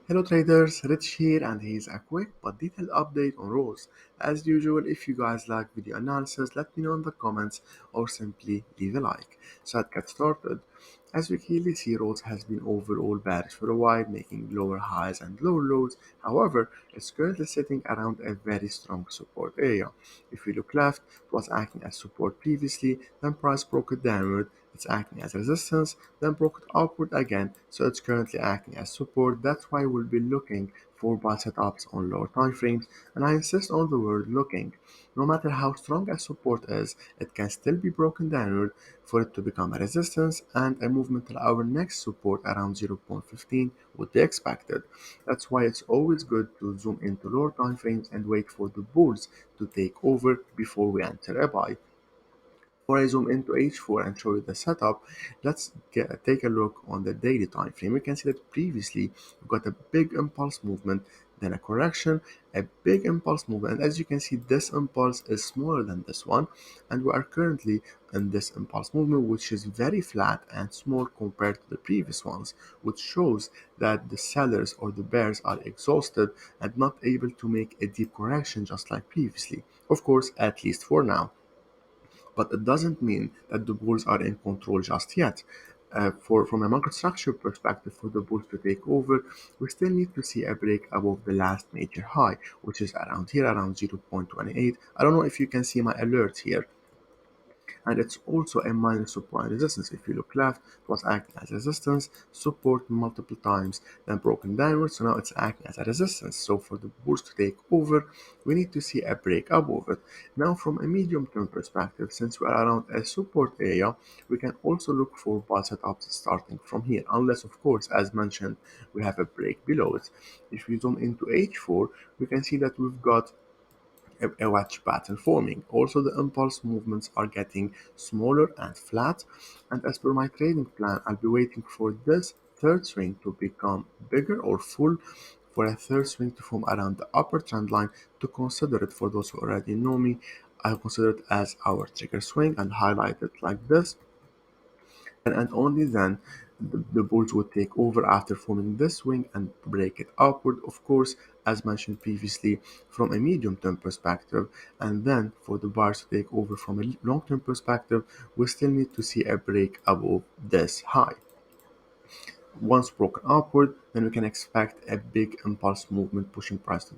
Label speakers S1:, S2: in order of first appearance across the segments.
S1: Hello traders, Rich here and here's a quick but detailed update on Rose. As usual, if you guys like video analysis, let me know in the comments or simply leave a like. So let's get started. As we clearly see, Rose has been overall bearish for a while, making lower highs and lower lows. However, it's currently sitting around a very strong support area. If we look left, it was acting as support previously, then price broke it downward. It's acting as resistance, then broke it upward again, so it's currently acting as support. That's why we'll be looking for buy setups on lower time frames, and I insist on the word looking. No matter how strong a support is, it can still be broken downward for it to become a resistance, and a movement to our next support around 0.15 would be expected. That's why it's always good to zoom into lower time frames and wait for the bulls to take over before we enter a buy. Before I zoom into H4 and show you the setup, take a look on the daily time frame. We can see that previously we got a big impulse movement, then a correction, a big impulse movement. And as you can see, this impulse is smaller than this one, and we are currently in this impulse movement, which is very flat and small compared to the previous ones, which shows that the sellers or the bears are exhausted and not able to make a deep correction just like previously. Of course, at least for now, but it doesn't mean that the bulls are in control just yet. From a market structure perspective, for the bulls to take over, we still need to see a break above the last major high, which is around here, around 0.28. I don't know if you can see my alerts here, and it's also a minor support resistance. If you look left, it was acting as resistance, support multiple times, then broken downwards, so now it's acting as a resistance. So for the bulls to take over, we need to see a break above it. Now from a medium term perspective, since we are around a support area, we can also look for buy setups starting from here, unless of course, as mentioned, we have a break below it. If we zoom into H4, we can see that we've got a wedge pattern forming. Also, the impulse movements are getting smaller and flat. And as per my trading plan, I'll be waiting for this third swing to become bigger or full, for a third swing to form around the upper trend line. To consider it, for those who already know me, I consider it as our trigger swing and highlight it like this, and only then the bulls would take over after forming this swing and break it upward, of course, as mentioned previously, from a medium term perspective. And then for the bars to take over from a long term perspective, we still need to see a break above this high. Once broken upward, then we can expect a big impulse movement pushing price to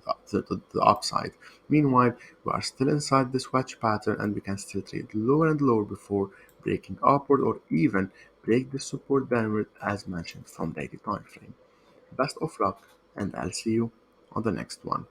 S1: the upside. Meanwhile, we are still inside this wedge pattern and we can still trade lower and lower before breaking upward or even break the support downward as mentioned from daily time frame. Best of luck, and I'll see you on the next one.